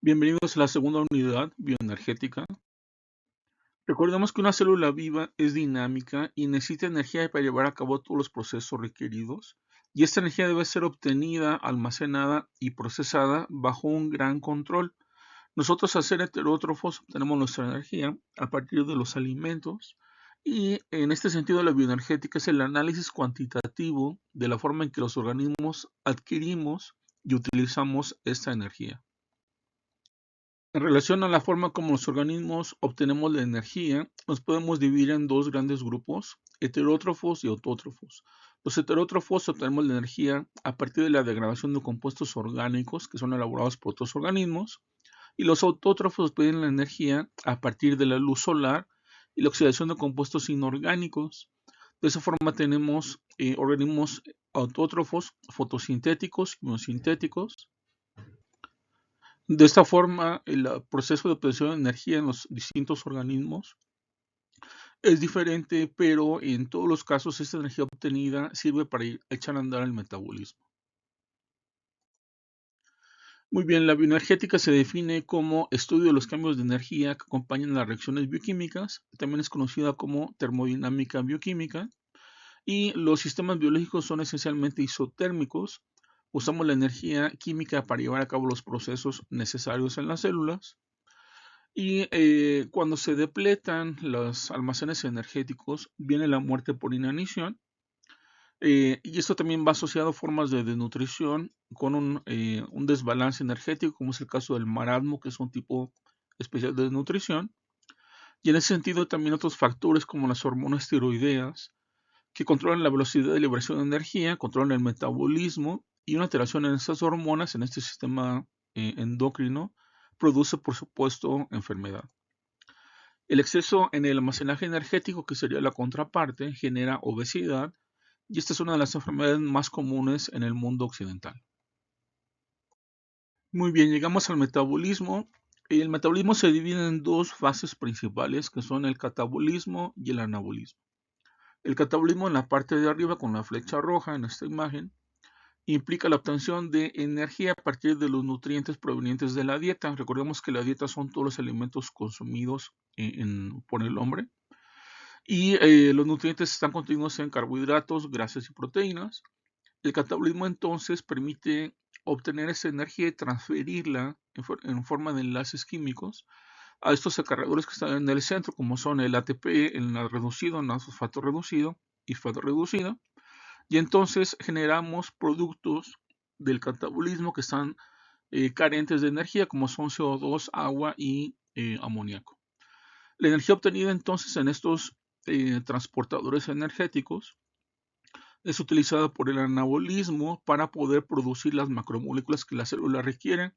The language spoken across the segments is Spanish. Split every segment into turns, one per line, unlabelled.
Bienvenidos a la segunda unidad bioenergética. Recordemos que una célula viva es dinámica y necesita energía para llevar a cabo todos los procesos requeridos, y esta energía debe ser obtenida, almacenada y procesada bajo un gran control. Nosotros, al ser heterótrofos, obtenemos nuestra energía a partir de los alimentos, y en este sentido la bioenergética es el análisis cuantitativo de la forma en que los organismos adquirimos y utilizamos esta energía. En relación a la forma como los organismos obtenemos la energía, nos podemos dividir en dos grandes grupos, heterótrofos y autótrofos. Los heterótrofos obtenemos la energía a partir de la degradación de compuestos orgánicos que son elaborados por otros organismos, y los autótrofos obtienen la energía a partir de la luz solar y la oxidación de compuestos inorgánicos. De esa forma tenemos organismos autótrofos, fotosintéticos y biosintéticos. De esta forma, el proceso de obtención de energía en los distintos organismos es diferente, pero en todos los casos esta energía obtenida sirve para echar a andar el metabolismo. Muy bien, la bioenergética se define como estudio de los cambios de energía que acompañan las reacciones bioquímicas, también es conocida como termodinámica bioquímica, y los sistemas biológicos son esencialmente isotérmicos. Usamos la energía química para llevar a cabo los procesos necesarios en las células. Y cuando se depletan los almacenes energéticos, viene la muerte por inanición. Y esto también va asociado a formas de desnutrición con un desbalance energético, como es el caso del marasmo, que es un tipo especial de desnutrición. Y en ese sentido también otros factores como las hormonas tiroideas, que controlan la velocidad de liberación de energía, controlan el metabolismo, y una alteración en estas hormonas, en este sistema endocrino, produce, por supuesto, enfermedad. El exceso en el almacenaje energético, que sería la contraparte, genera obesidad, y esta es una de las enfermedades más comunes en el mundo occidental. Muy bien, llegamos al metabolismo. El metabolismo se divide en dos fases principales, que son el catabolismo y el anabolismo. El catabolismo, en la parte de arriba con la flecha roja en esta imagen, implica la obtención de energía a partir de los nutrientes provenientes de la dieta. Recordemos que la dieta son todos los alimentos consumidos por el hombre. Y los nutrientes están contenidos en carbohidratos, grasas y proteínas. El catabolismo entonces permite obtener esa energía y transferirla en forma de enlaces químicos a estos acarreadores que están en el centro, como son el ATP, el reducido, el fosfato reducido y fosfato reducido. Y entonces generamos productos del catabolismo que están carentes de energía, como son CO2, agua y amoníaco. La energía obtenida entonces en estos transportadores energéticos es utilizada por el anabolismo para poder producir las macromoléculas que la célula requiere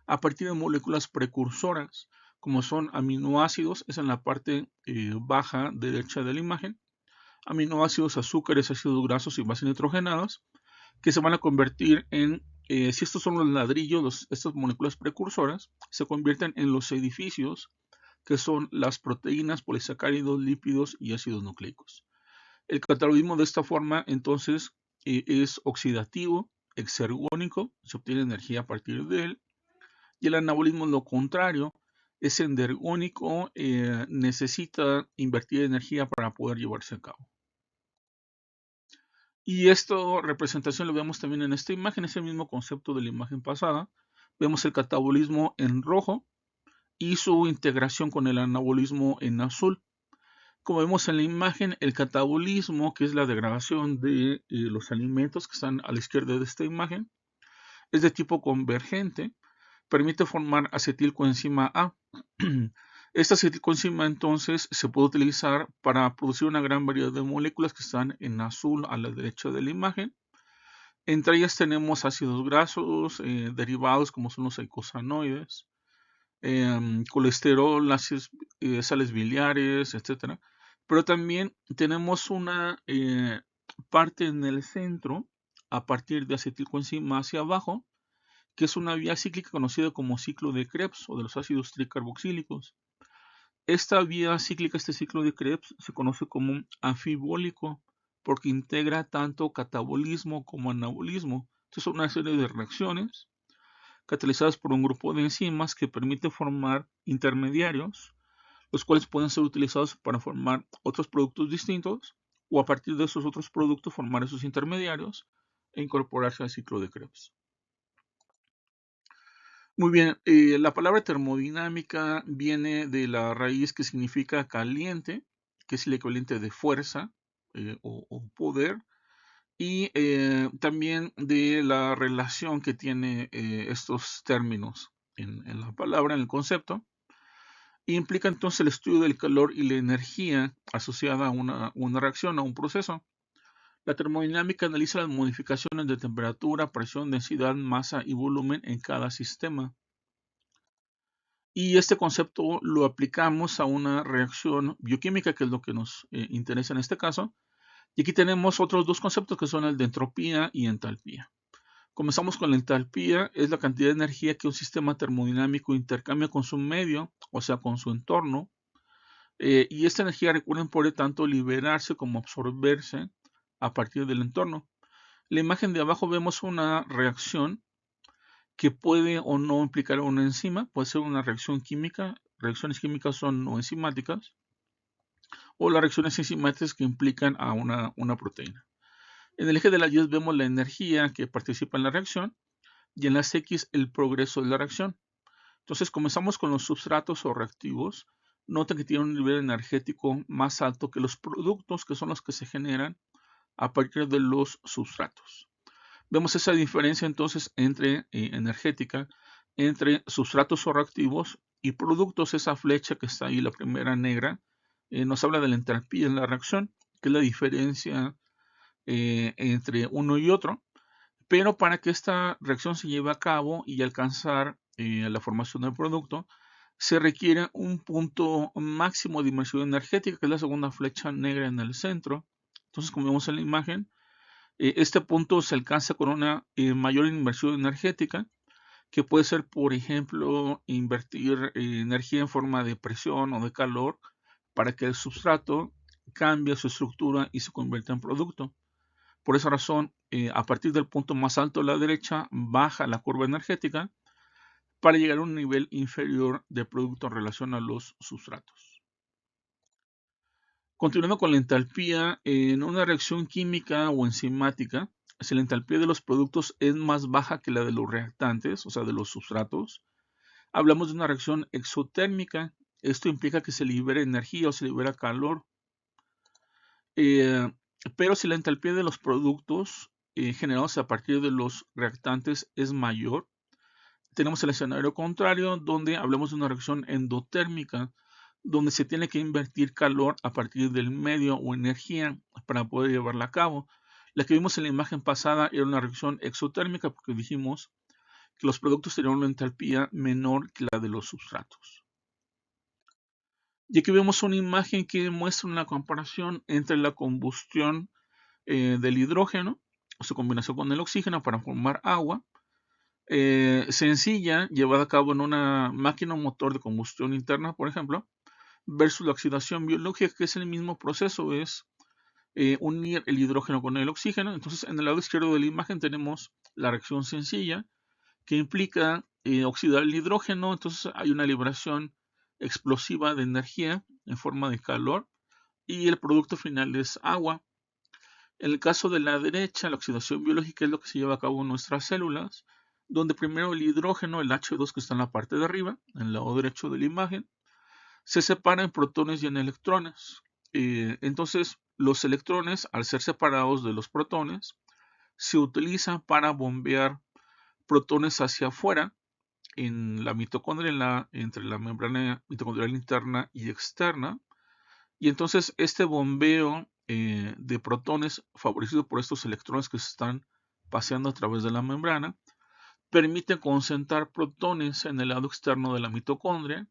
a partir de moléculas precursoras, como son aminoácidos, es en la parte baja derecha de la imagen, aminoácidos, azúcares, ácidos grasos y bases nitrogenadas, que se van a convertir en, si estos son los ladrillos, estas moléculas precursoras, se convierten en los edificios, que son las proteínas, polisacáridos, lípidos y ácidos nucleicos. El catabolismo de esta forma entonces es oxidativo, exergónico, se obtiene energía a partir de él, y el anabolismo lo contrario, es endergónico, necesita invertir energía para poder llevarse a cabo. Y esta representación lo vemos también en esta imagen, es el mismo concepto de la imagen pasada. Vemos el catabolismo en rojo y su integración con el anabolismo en azul. Como vemos en la imagen, el catabolismo, que es la degradación de los alimentos que están a la izquierda de esta imagen, es de tipo convergente, permite formar acetilcoenzima A. Esta acetilcoenzima entonces se puede utilizar para producir una gran variedad de moléculas que están en azul a la derecha de la imagen. Entre ellas tenemos ácidos grasos, derivados como son los eicosanoides, colesterol, sales biliares, etc. Pero también tenemos una parte en el centro, a partir de acetilcoenzima hacia abajo, que es una vía cíclica conocida como ciclo de Krebs o de los ácidos tricarboxílicos. Esta vía cíclica, este ciclo de Krebs, se conoce como un anfibólico porque integra tanto catabolismo como anabolismo. Entonces son una serie de reacciones catalizadas por un grupo de enzimas que permite formar intermediarios, los cuales pueden ser utilizados para formar otros productos distintos o a partir de esos otros productos formar esos intermediarios e incorporarse al ciclo de Krebs. Muy bien, la palabra termodinámica viene de la raíz que significa caliente, que es el equivalente de fuerza o poder, y también de la relación que tiene estos términos en la palabra, en el concepto. Implica entonces el estudio del calor y la energía asociada a una reacción, a un proceso. La termodinámica analiza las modificaciones de temperatura, presión, densidad, masa y volumen en cada sistema. Y este concepto lo aplicamos a una reacción bioquímica, que es lo que nos interesa en este caso. Y aquí tenemos otros dos conceptos que son el de entropía y entalpía. Comenzamos con la entalpía, es la cantidad de energía que un sistema termodinámico intercambia con su medio, o sea, con su entorno. Y esta energía, recuerden, puede tanto liberarse como absorberse a partir del entorno. En la imagen de abajo vemos una reacción que puede o no implicar una enzima, puede ser una reacción química, reacciones químicas son no enzimáticas, o las reacciones enzimáticas que implican a una proteína. En el eje de las Y vemos la energía que participa en la reacción y en las X el progreso de la reacción. Entonces comenzamos con los substratos o reactivos. Noten que tienen un nivel energético más alto que los productos, que son los que se generan a partir de los substratos. Vemos esa diferencia entonces entre energética, entre sustratos o reactivos y productos. Esa flecha que está ahí, la primera negra, nos habla de la entalpía en la reacción, que es la diferencia entre uno y otro. Pero para que esta reacción se lleve a cabo y alcanzar la formación del producto, se requiere un punto máximo de inmersión energética, que es la segunda flecha negra en el centro. Entonces, como vemos en la imagen, este punto se alcanza con una mayor inversión energética, que puede ser, por ejemplo, invertir energía en forma de presión o de calor para que el sustrato cambie su estructura y se convierta en producto. Por esa razón, a partir del punto más alto a la derecha, baja la curva energética para llegar a un nivel inferior de producto en relación a los sustratos. Continuando con la entalpía, en una reacción química o enzimática, si la entalpía de los productos es más baja que la de los reactantes, o sea, de los sustratos, hablamos de una reacción exotérmica. Esto implica que se libera energía o se libera calor. Pero si la entalpía de los productos generados a partir de los reactantes es mayor, tenemos el escenario contrario, donde hablamos de una reacción endotérmica, donde se tiene que invertir calor a partir del medio o energía para poder llevarla a cabo. La que vimos en la imagen pasada era una reacción exotérmica, porque dijimos que los productos tenían una entalpía menor que la de los sustratos. Y aquí vemos una imagen que muestra una comparación entre la combustión del hidrógeno, o su combinación con el oxígeno para formar agua, sencilla, llevada a cabo en una máquina o motor de combustión interna, por ejemplo, versus la oxidación biológica, que es el mismo proceso, es unir el hidrógeno con el oxígeno. Entonces, en el lado izquierdo de la imagen tenemos la reacción sencilla, que implica oxidar el hidrógeno. Entonces, hay una liberación explosiva de energía en forma de calor, y el producto final es agua. En el caso de la derecha, la oxidación biológica es lo que se lleva a cabo en nuestras células, donde primero el hidrógeno, el H2 que está en la parte de arriba, en el lado derecho de la imagen, se separa en protones y en electrones. Entonces, los electrones, al ser separados de los protones, se utilizan para bombear protones hacia afuera en la mitocondria, entre la membrana mitocondrial interna y externa. Y entonces este bombeo de protones, favorecido por estos electrones que se están paseando a través de la membrana, permite concentrar protones en el lado externo de la mitocondria,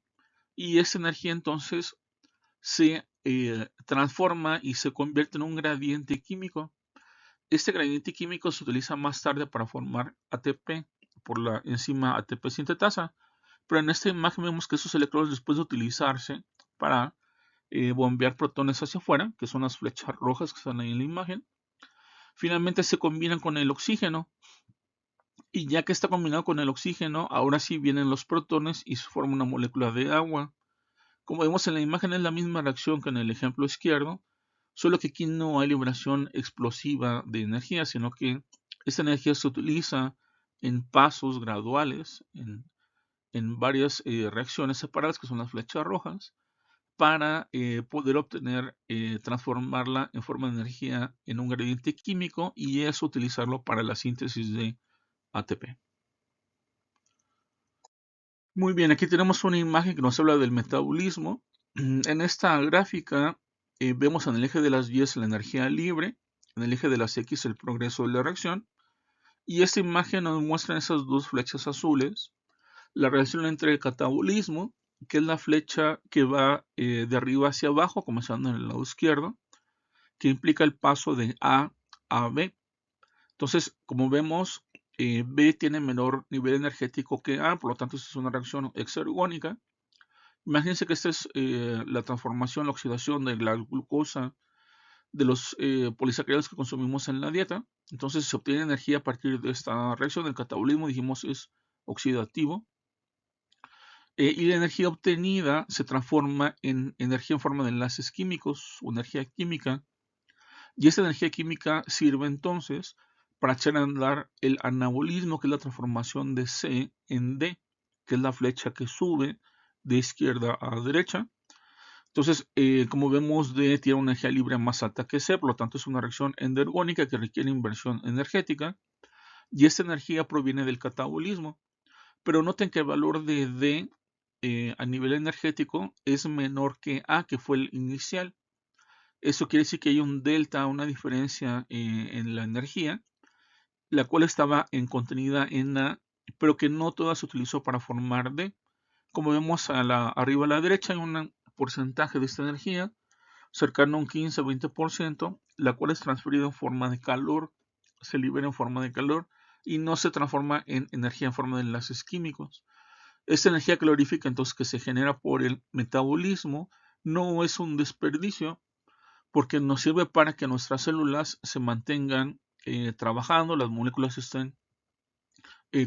y esa energía entonces se transforma y se convierte en un gradiente químico. Este gradiente químico se utiliza más tarde para formar ATP por la enzima ATP sintetasa, pero en esta imagen vemos que esos electrones, después de utilizarse para bombear protones hacia afuera, que son las flechas rojas que están ahí en la imagen, finalmente se combinan con el oxígeno. Y ya que está combinado con el oxígeno, ahora sí vienen los protones y se forma una molécula de agua. Como vemos en la imagen es la misma reacción que en el ejemplo izquierdo, solo que aquí no hay liberación explosiva de energía, sino que esta energía se utiliza en pasos graduales, en varias reacciones separadas, que son las flechas rojas, para poder obtener, transformarla en forma de energía en un gradiente químico y eso utilizarlo para la síntesis de ATP. Muy bien, aquí tenemos una imagen que nos habla del metabolismo. En esta gráfica vemos en el eje de las Y la energía libre, en el eje de las X el progreso de la reacción, y esta imagen nos muestra esas dos flechas azules, la relación entre el catabolismo, que es la flecha que va de arriba hacia abajo, comenzando en el lado izquierdo, que implica el paso de A a B. Entonces, como vemos, B tiene menor nivel energético que A, por lo tanto, esta es una reacción exergónica. Imagínense que esta es la transformación, la oxidación de la glucosa de los polisacáridos que consumimos en la dieta. Entonces, se obtiene energía a partir de esta reacción. El catabolismo, dijimos, es oxidativo. Y la energía obtenida se transforma en energía en forma de enlaces químicos o energía química. Y esta energía química sirve entonces para echar a andar el anabolismo, que es la transformación de C en D, que es la flecha que sube de izquierda a derecha. Entonces, como vemos, D tiene una energía libre más alta que C, por lo tanto es una reacción endergónica que requiere inversión energética. Y esta energía proviene del catabolismo. Pero noten que el valor de D a nivel energético es menor que A, que fue el inicial. Eso quiere decir que hay un delta, una diferencia en la energía, la cual estaba contenida en A, pero que no toda se utilizó para formar D. Como vemos arriba a la derecha hay un porcentaje de esta energía, cercano a un 15-20%, la cual es transferida en forma de calor, se libera en forma de calor y no se transforma en energía en forma de enlaces químicos. Esta energía calorífica entonces que se genera por el metabolismo no es un desperdicio, porque nos sirve para que nuestras células se mantengan trabajando, las moléculas estén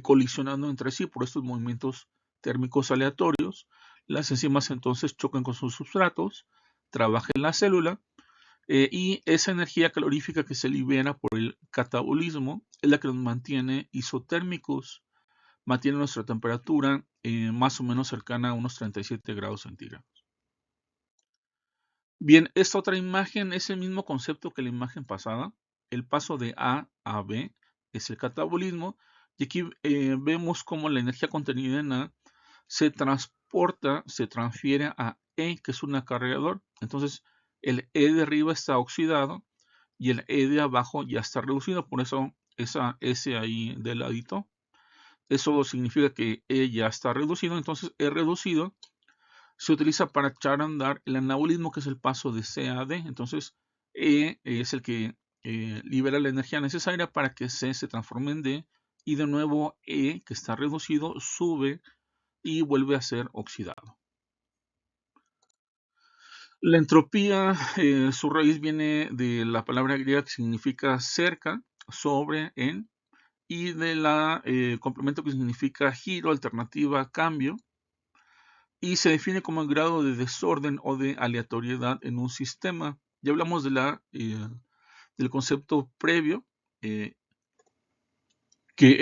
colisionando entre sí por estos movimientos térmicos aleatorios. Las enzimas entonces chocan con sus substratos, trabaja en la célula y esa energía calorífica que se libera por el catabolismo es la que nos mantiene isotérmicos, mantiene nuestra temperatura más o menos cercana a unos 37 grados centígrados. Bien, esta otra imagen es el mismo concepto que la imagen pasada. El paso de A a B es el catabolismo. Y aquí vemos cómo la energía contenida en A se transporta, se transfiere a E, que es un acarreador. Entonces, el E de arriba está oxidado y el E de abajo ya está reducido. Por eso esa S ahí del ladito. Eso significa que E ya está reducido. Entonces, E reducido se utiliza para echar a andar el anabolismo, que es el paso de C a D. Entonces, E es el que libera la energía necesaria para que C se transforme en D. Y de nuevo, E, que está reducido, sube y vuelve a ser oxidado. La entropía, su raíz viene de la palabra griega que significa cerca, sobre, en, y de la complemento que significa giro, alternativa, cambio. Y se define como el grado de desorden o de aleatoriedad en un sistema. Ya hablamos del concepto previo, que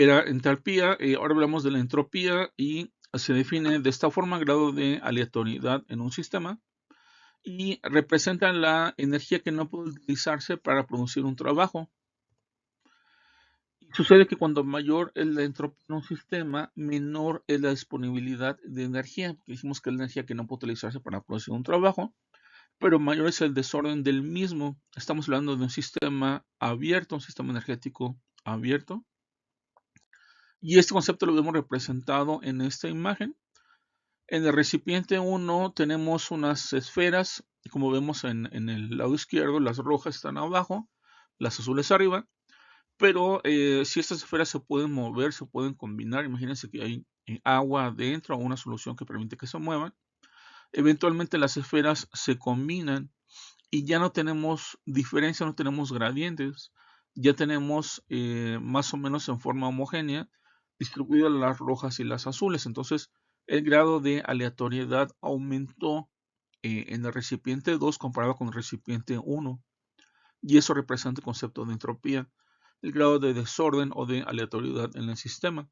era entalpía, ahora hablamos de la entropía y se define de esta forma grado de aleatoriedad en un sistema y representa la energía que no puede utilizarse para producir un trabajo. Sucede que cuando mayor es la entropía en un sistema, menor es la disponibilidad de energía. Dijimos que es la energía que no puede utilizarse para producir un trabajo, pero mayor es el desorden del mismo. Estamos hablando de un sistema abierto, un sistema energético abierto. Y este concepto lo vemos representado en esta imagen. En el recipiente 1 tenemos unas esferas, como vemos en el lado izquierdo, las rojas están abajo, las azules arriba. Pero si estas esferas se pueden mover, se pueden combinar, imagínense que hay agua adentro o una solución que permite que se muevan. Eventualmente las esferas se combinan y ya no tenemos diferencia, no tenemos gradientes, ya tenemos más o menos en forma homogénea distribuidas las rojas y las azules. Entonces, el grado de aleatoriedad aumentó en el recipiente 2 comparado con el recipiente 1. Y eso representa el concepto de entropía, el grado de desorden o de aleatoriedad en el sistema.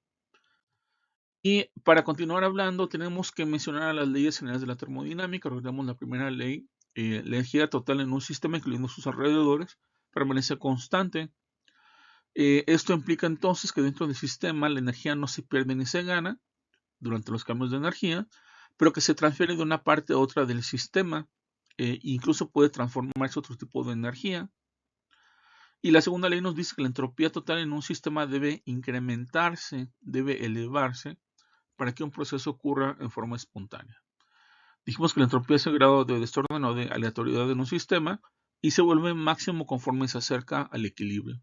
Y para continuar hablando, tenemos que mencionar las leyes generales de la termodinámica. Recordemos la primera ley, la energía total en un sistema, incluyendo sus alrededores, permanece constante. Esto implica entonces que dentro del sistema la energía no se pierde ni se gana durante los cambios de energía, pero que se transfiere de una parte a otra del sistema. Incluso puede transformarse a otro tipo de energía. Y la segunda ley nos dice que la entropía total en un sistema debe incrementarse, debe elevarse, para que un proceso ocurra en forma espontánea. Dijimos que la entropía es el grado de desorden o de aleatoriedad en un sistema y se vuelve máximo conforme se acerca al equilibrio.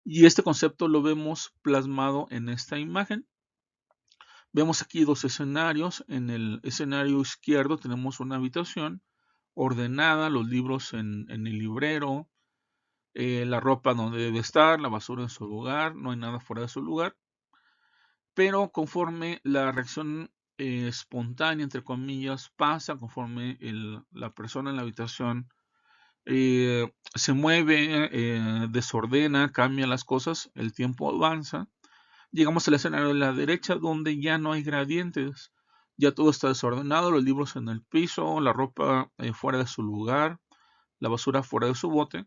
Y este concepto lo vemos plasmado en esta imagen. Vemos aquí dos escenarios. En el escenario izquierdo tenemos una habitación ordenada, los libros en el librero, la ropa donde debe estar, la basura en su lugar, no hay nada fuera de su lugar. Pero conforme la reacción espontánea, entre comillas, pasa, conforme la persona en la habitación se mueve, desordena, cambia las cosas, el tiempo avanza, llegamos al escenario de la derecha donde ya no hay gradientes, ya todo está desordenado, los libros en el piso, la ropa fuera de su lugar, la basura fuera de su bote.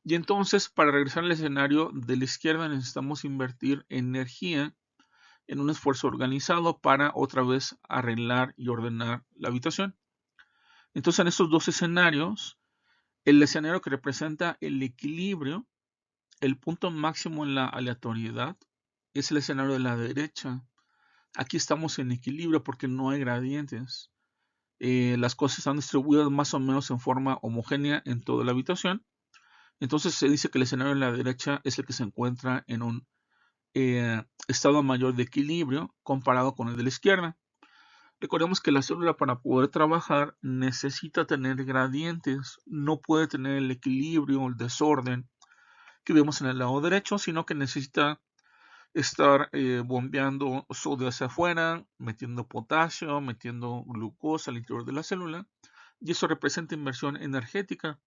Y entonces, para regresar al escenario de la izquierda, necesitamos invertir energía en un esfuerzo organizado para otra vez arreglar y ordenar la habitación. Entonces, en estos dos escenarios, el escenario que representa el equilibrio, el punto máximo en la aleatoriedad, es el escenario de la derecha. Aquí estamos en equilibrio porque no hay gradientes. Las cosas están distribuidas más o menos en forma homogénea en toda la habitación. Entonces se dice que el escenario de la derecha es el que se encuentra en un estado mayor de equilibrio comparado con el de la izquierda. Recordemos que la célula, para poder trabajar, necesita tener gradientes, no puede tener el equilibrio o el desorden que vemos en el lado derecho, sino que necesita estar bombeando sodio hacia afuera, metiendo potasio, metiendo glucosa al interior de la célula, y eso representa inversión energética.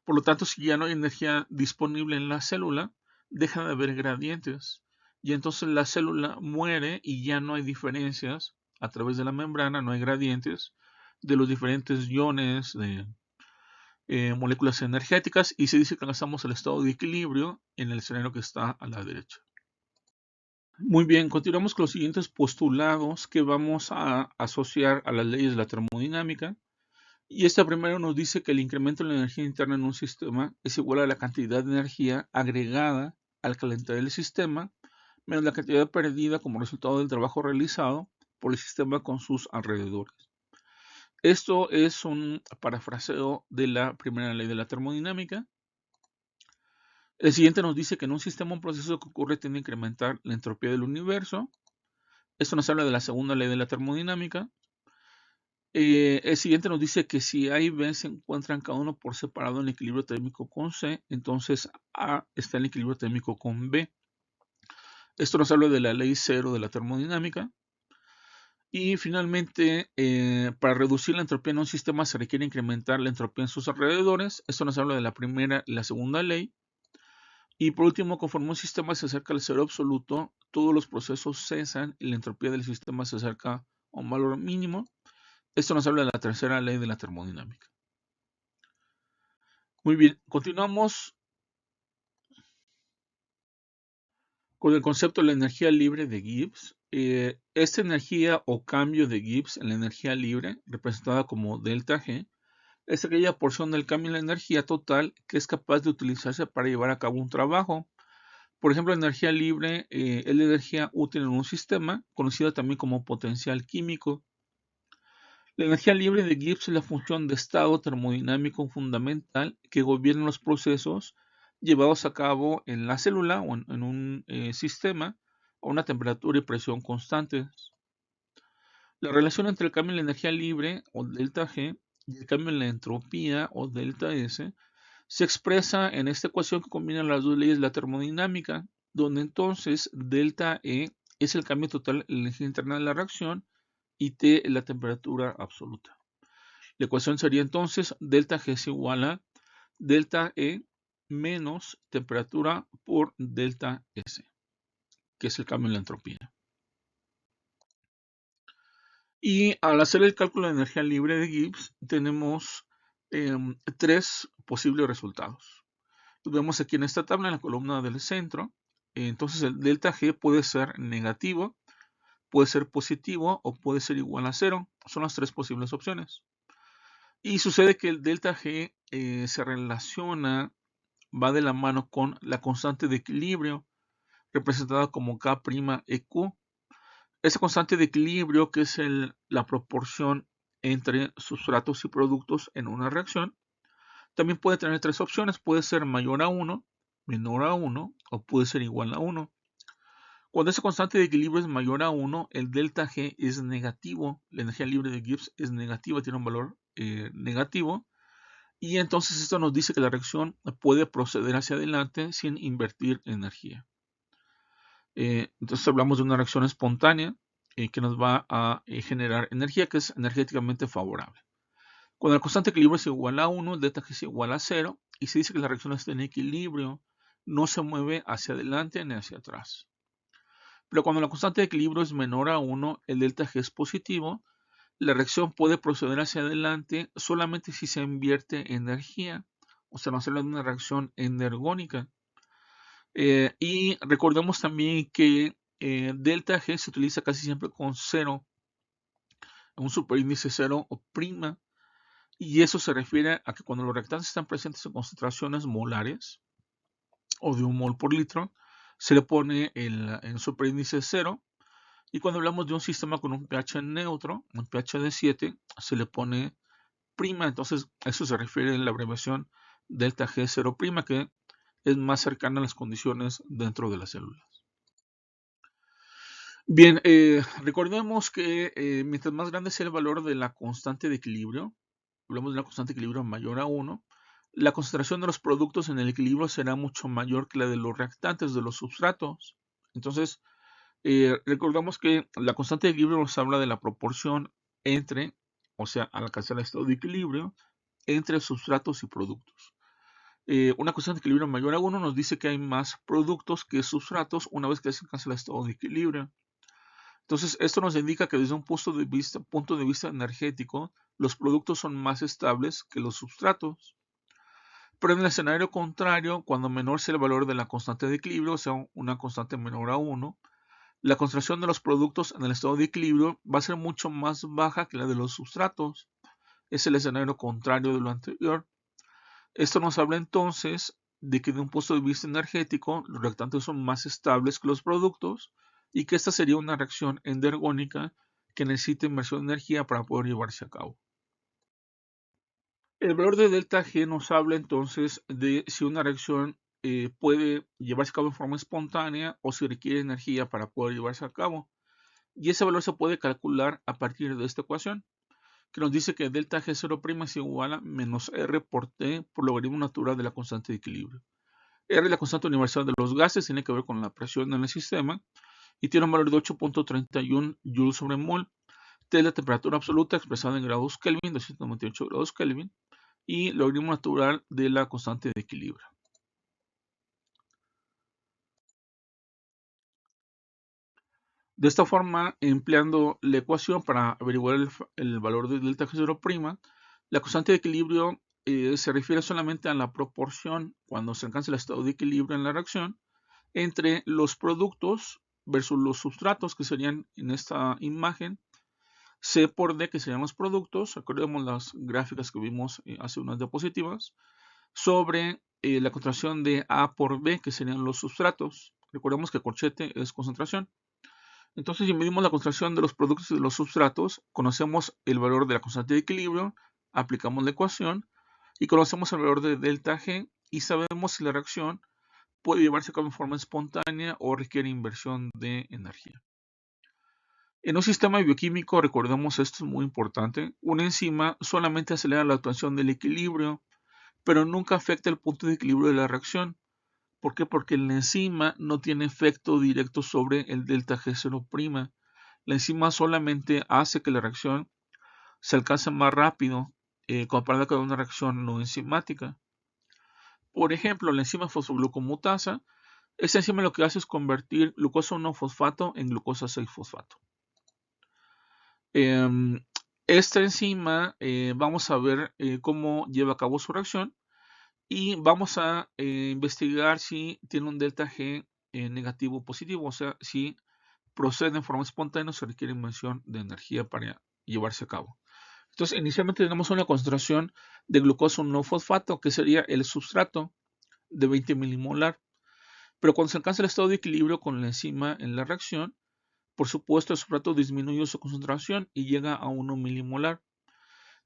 Por lo tanto, si ya no hay energía disponible en la célula, deja de haber gradientes, y entonces la célula muere y ya no hay diferencias a través de la membrana, no hay gradientes de los diferentes iones de moléculas energéticas, y se dice que alcanzamos el estado de equilibrio en el escenario que está a la derecha. Muy bien, continuamos con los siguientes postulados que vamos a asociar a las leyes de la termodinámica. Y esta primero nos dice que el incremento de la energía interna en un sistema es igual a la cantidad de energía agregada al calentar el sistema, menos la cantidad perdida como resultado del trabajo realizado por el sistema con sus alrededores. Esto es un parafraseo de la primera ley de la termodinámica. El siguiente nos dice que en un sistema un proceso que ocurre tiende a incrementar la entropía del universo. Esto nos habla de la segunda ley de la termodinámica. El siguiente nos dice que si A y B se encuentran cada uno por separado en equilibrio térmico con C, entonces A está en equilibrio térmico con B. Esto nos habla de la ley cero de la termodinámica. Y finalmente, para reducir la entropía en un sistema se requiere incrementar la entropía en sus alrededores. Esto nos habla de la primera y la segunda ley. Y por último, conforme un sistema se acerca al cero absoluto, todos los procesos cesan y la entropía del sistema se acerca a un valor mínimo. Esto nos habla de la tercera ley de la termodinámica. Muy bien, continuamos con el concepto de la energía libre de Gibbs. Esta energía o cambio de Gibbs en la energía libre, representada como delta G, es aquella porción del cambio en la energía total que es capaz de utilizarse para llevar a cabo un trabajo. Por ejemplo, la energía libre es la energía útil en un sistema, conocida también como potencial químico. La energía libre de Gibbs es la función de estado termodinámico fundamental que gobierna los procesos llevados a cabo en la célula o en un sistema a una temperatura y presión constantes. La relación entre el cambio en la energía libre o delta G y el cambio en la entropía o delta S se expresa en esta ecuación que combina las dos leyes de la termodinámica, donde entonces delta E es el cambio total en la energía interna de la reacción y T es la temperatura absoluta. La ecuación sería entonces delta G es igual a delta E menos temperatura por delta S, que es el cambio en la entropía. Y al hacer el cálculo de energía libre de Gibbs, tenemos tres posibles resultados. Lo vemos aquí en esta tabla, en la columna del centro. Entonces el delta G puede ser negativo, puede ser positivo o puede ser igual a 0. Son las tres posibles opciones. Y sucede que el delta G se relaciona, va de la mano con la constante de equilibrio, representada como K'EQ. Esa constante de equilibrio, que es la proporción entre sustratos y productos en una reacción, también puede tener tres opciones. Puede ser mayor a 1, menor a 1 o puede ser igual a 1. Cuando esa constante de equilibrio es mayor a 1, el delta G es negativo. La energía libre de Gibbs es negativa, tiene un valor negativo. Y entonces esto nos dice que la reacción puede proceder hacia adelante sin invertir energía. Entonces hablamos de una reacción espontánea que nos va a generar energía que es energéticamente favorable. Cuando la constante de equilibrio es igual a 1, el delta G es igual a 0 y se dice que la reacción está en equilibrio, no se mueve hacia adelante ni hacia atrás. Pero cuando la constante de equilibrio es menor a 1, el delta G es positivo, la reacción puede proceder hacia adelante solamente si se invierte energía, o sea, no se habla de una reacción endergónica. Y recordemos también que delta G se utiliza casi siempre con 0, un superíndice 0 o prima, y eso se refiere a que cuando los reactantes están presentes en concentraciones molares o de 1 mol por litro, se le pone el superíndice 0, y cuando hablamos de un sistema con un pH neutro, un pH de 7, se le pone prima. Entonces eso se refiere a la abreviación delta G0', que es más cercana a las condiciones dentro de las células. Bien, recordemos que mientras más grande sea el valor de la constante de equilibrio, hablamos de una constante de equilibrio mayor a 1, la concentración de los productos en el equilibrio será mucho mayor que la de los reactantes, de los substratos. Entonces, recordamos que la constante de equilibrio nos habla de la proporción entre, o sea, al alcanzar el estado de equilibrio, entre sustratos y productos. Una constante de equilibrio mayor a 1 nos dice que hay más productos que sustratos una vez que se alcanza el estado de equilibrio. Entonces, esto nos indica que desde un punto de vista energético, los productos son más estables que los sustratos. Pero en el escenario contrario, cuando menor sea el valor de la constante de equilibrio, o sea, una constante menor a 1, la concentración de los productos en el estado de equilibrio va a ser mucho más baja que la de los sustratos. Es el escenario contrario de lo anterior. Esto nos habla entonces de que de un punto de vista energético, los reactantes son más estables que los productos y que esta sería una reacción endergónica que necesita inversión de energía para poder llevarse a cabo. El valor de delta G nos habla entonces de si una reacción puede llevarse a cabo en forma espontánea o si requiere energía para poder llevarse a cabo. Y ese valor se puede calcular a partir de esta ecuación, que nos dice que delta G0' es igual a menos R por T por logaritmo natural de la constante de equilibrio. R es la constante universal de los gases, tiene que ver con la presión en el sistema y tiene un valor de 8.31 joules sobre mol. T es la temperatura absoluta expresada en grados Kelvin, 298 grados Kelvin, y logaritmo natural de la constante de equilibrio. De esta forma, empleando la ecuación para averiguar el valor de delta G0', la constante de equilibrio se refiere solamente a la proporción cuando se alcanza el estado de equilibrio en la reacción entre los productos versus los sustratos, que serían en esta imagen C por D, que serían los productos, recordemos las gráficas que vimos hace unas diapositivas, sobre la contracción de A por B, que serían los sustratos. Recordemos que corchete es concentración. Entonces, si medimos la concentración de los productos y de los sustratos, conocemos el valor de la constante de equilibrio, aplicamos la ecuación y conocemos el valor de delta G y sabemos si la reacción puede llevarse a cabo en forma espontánea o requiere inversión de energía. En un sistema bioquímico, recordemos esto es muy importante, una enzima solamente acelera la obtención del equilibrio, pero nunca afecta el punto de equilibrio de la reacción. ¿Por qué? Porque la enzima no tiene efecto directo sobre el delta G0'. La enzima solamente hace que la reacción se alcance más rápido comparada con una reacción no enzimática. Por ejemplo, la enzima fosfoglucomutasa, esta enzima lo que hace es convertir glucosa 1-fosfato en glucosa 6-fosfato. Esta enzima vamos a ver cómo lleva a cabo su reacción y vamos a investigar si tiene un delta G negativo o positivo, o sea, si procede en forma espontánea o se requiere inversión de energía para llevarse a cabo. Entonces, inicialmente tenemos una concentración de glucosa 1-fosfato, que sería el substrato de 20 milimolar. Pero cuando se alcanza el estado de equilibrio con la enzima en la reacción, por supuesto el substrato disminuye su concentración y llega a 1 milimolar.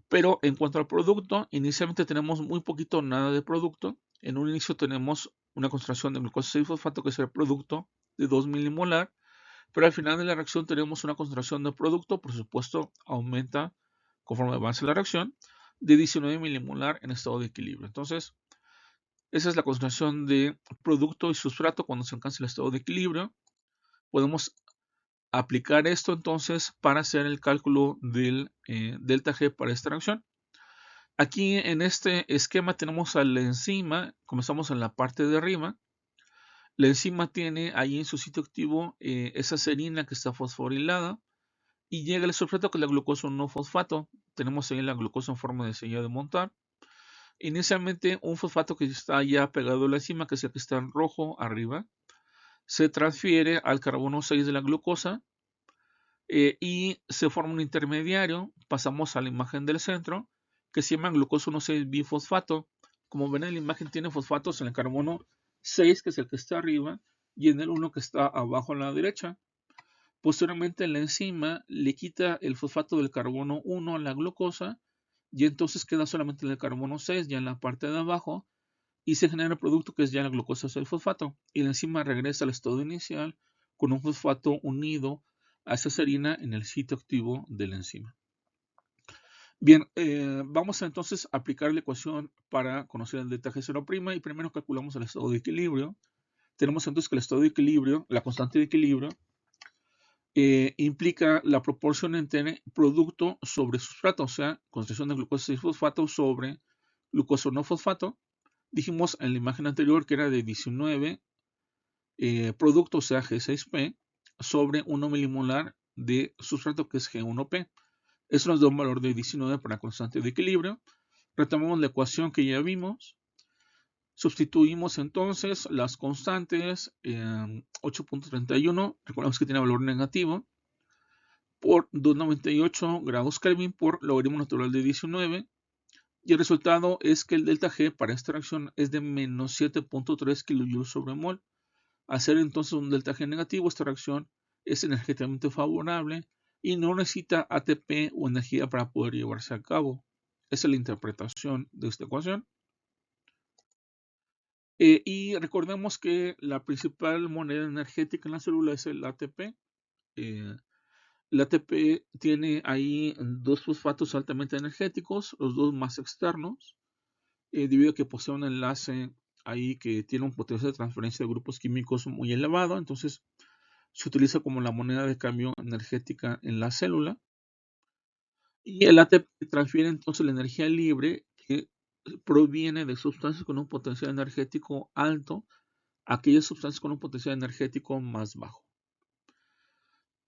Pero en cuanto al producto, inicialmente tenemos muy poquito o nada de producto. En un inicio tenemos una concentración de glucosa 6-fosfato, que es el producto de 2 milimolar. Pero al final de la reacción tenemos una concentración de producto, por supuesto aumenta conforme avance la reacción, de 19 milimolar en estado de equilibrio. Entonces, esa es la concentración de producto y sustrato cuando se alcanza el estado de equilibrio. Podemos aplicar esto entonces para hacer el cálculo del delta G para esta reacción. Aquí en este esquema tenemos a la enzima, comenzamos en la parte de arriba. La enzima tiene ahí en su sitio activo esa serina que está fosforilada y llega el sustrato que es la glucosa 1-fosfato. Tenemos ahí la glucosa en forma de sella de montar. Inicialmente un fosfato que está ya pegado a la enzima, que es el que está en rojo arriba, se transfiere al carbono 6 de la glucosa y se forma un intermediario. Pasamos a la imagen del centro, que se llama glucosa 1,6-bifosfato. Como ven en la imagen tiene fosfatos en el carbono 6, que es el que está arriba, y en el 1 que está abajo a la derecha. Posteriormente la enzima le quita el fosfato del carbono 1 a la glucosa y entonces queda solamente el carbono 6 ya en la parte de abajo y se genera el producto que es ya la glucosa 6-fosfato y la enzima regresa al estado inicial con un fosfato unido a esa serina en el sitio activo de la enzima. Bien, vamos entonces a aplicar la ecuación para conocer el delta G0' y primero calculamos el estado de equilibrio. Tenemos entonces que el estado de equilibrio, la constante de equilibrio, implica la proporción entre producto sobre sustrato, o sea, concentración de glucosa 6-fosfato sobre glucosa 1-fosfato. Dijimos en la imagen anterior que era de 19 producto, o sea, G6P, sobre 1 milimolar de sustrato que es G1P. Eso nos da un valor de 19 para constante de equilibrio. Retomamos la ecuación que ya vimos. Sustituimos entonces las constantes 8.31, recordemos que tiene valor negativo, por 298 grados Kelvin por logaritmo natural de 19. Y el resultado es que el delta G para esta reacción es de menos 7.3 kJ sobre mol. Al ser entonces un delta G negativo, esta reacción es energéticamente favorable y no necesita ATP o energía para poder llevarse a cabo. Esa es la interpretación de esta ecuación. Y recordemos que la principal moneda energética en la célula es el ATP. El ATP tiene ahí dos fosfatos altamente energéticos, los dos más externos, debido a que posee un enlace ahí que tiene un potencial de transferencia de grupos químicos muy elevado, entonces se utiliza como la moneda de cambio energética en la célula. Y el ATP transfiere entonces la energía libre que proviene de sustancias con un potencial energético alto a aquellas sustancias con un potencial energético más bajo.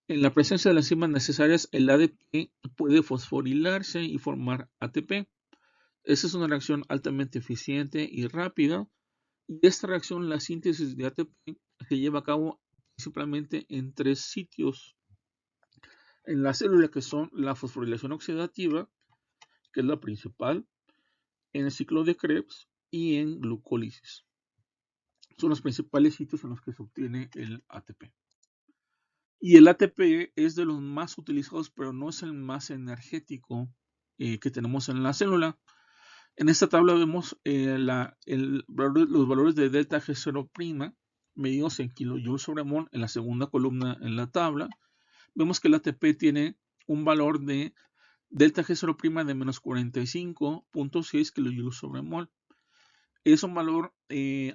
En la presencia de las enzimas necesarias, el ADP puede fosforilarse y formar ATP. Esa es una reacción altamente eficiente y rápida. Y esta reacción, la síntesis de ATP, se lleva a cabo principalmente en tres sitios en la célula, que son la fosforilación oxidativa, que es la principal, en el ciclo de Krebs y en glucólisis. Son los principales sitios en los que se obtiene el ATP. Y el ATP es de los más utilizados, pero no es el más energético que tenemos en la célula. En esta tabla vemos los valores de delta G0' medidos en kilojoules sobre mol en la segunda columna en la tabla. Vemos que el ATP tiene un valor de delta G0' de menos 45.6 kilojoules sobre mol. Es un valor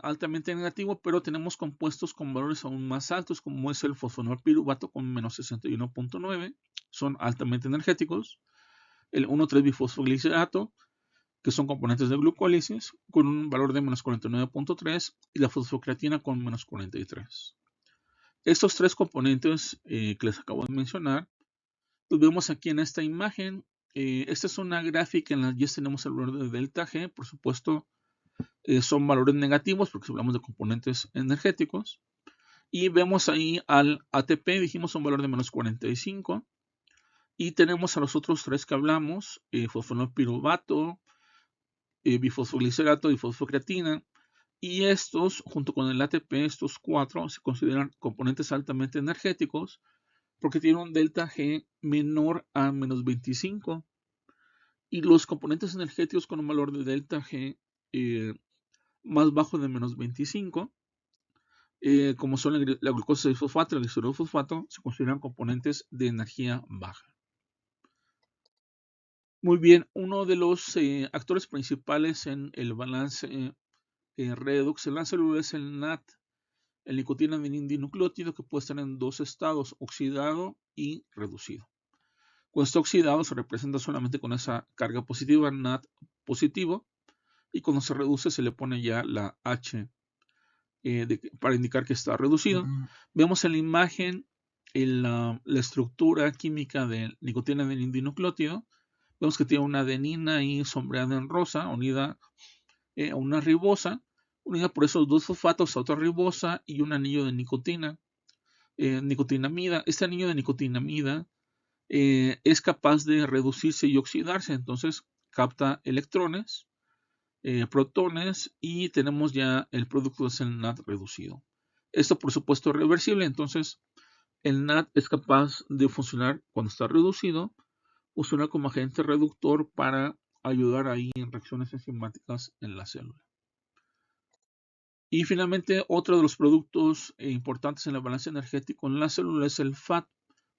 altamente negativo, pero tenemos compuestos con valores aún más altos, como es el fosfonol piruvato con menos 61.9, son altamente energéticos. El 1,3-bifosfoglicerato, que son componentes de glucólisis, con un valor de menos 49.3, y la fosfocreatina con menos 43. Estos tres componentes que les acabo de mencionar, los vemos aquí en esta imagen. Esta es una gráfica en la que ya tenemos el valor de delta G, por supuesto. Son valores negativos porque hablamos de componentes energéticos. Y vemos ahí al ATP, dijimos un valor de menos 45. Y tenemos a los otros tres que hablamos, fosfonol piruvato, bifosfoglicerato y fosfocreatina. Y estos, junto con el ATP, estos cuatro se consideran componentes altamente energéticos porque tienen un delta G menor a menos 25. Y los componentes energéticos con un valor de delta G más bajo de menos 25, como son la glucosa 6-fosfato y el glicerol-fosfato, se consideran componentes de energía baja. Muy bien, uno de los actores principales en el balance redox en la célula es el NAT, el nicotinamida-dinucleótido, que puede estar en dos estados, oxidado y reducido. Cuando está oxidado se representa solamente con esa carga positiva, NAT positivo, y cuando se reduce se le pone ya la H para indicar que está reducido. Vemos en la imagen la estructura química del nicotinamida-dinucleótido. Vemos que tiene una adenina ahí sombreada en rosa, unida a una ribosa, unida por esos dos fosfatos a otra ribosa y un anillo de nicotina, nicotinamida. Este anillo de nicotinamida es capaz de reducirse y oxidarse, entonces capta electrones, protones, y tenemos ya el producto de el NAT reducido. Esto por supuesto es reversible, entonces el NAT es capaz de funcionar cuando está reducido, funcionar como agente reductor para ayudar ahí en reacciones enzimáticas en la célula. Y finalmente, otro de los productos importantes en el balance energético en la célula es el FAT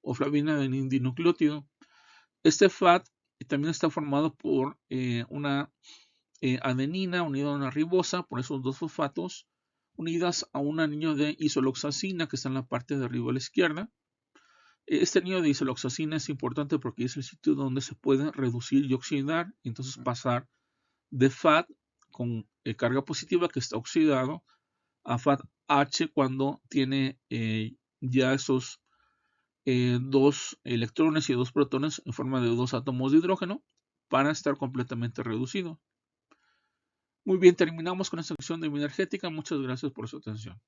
o flavina-dinucleótido. Este FAT también está formado por una adenina unida a una ribosa, por esos dos fosfatos, unidas a un anillo de isoloxacina que está en la parte de arriba a la izquierda. Este anillo de isoloxacina es importante porque es el sitio donde se puede reducir y oxidar, y entonces pasar de FAT con carga positiva que está oxidado a FAT H cuando tiene ya esos dos electrones y dos protones en forma de dos átomos de hidrógeno para estar completamente reducido. Muy bien, terminamos con esta sección de bioenergética. Muchas gracias por su atención.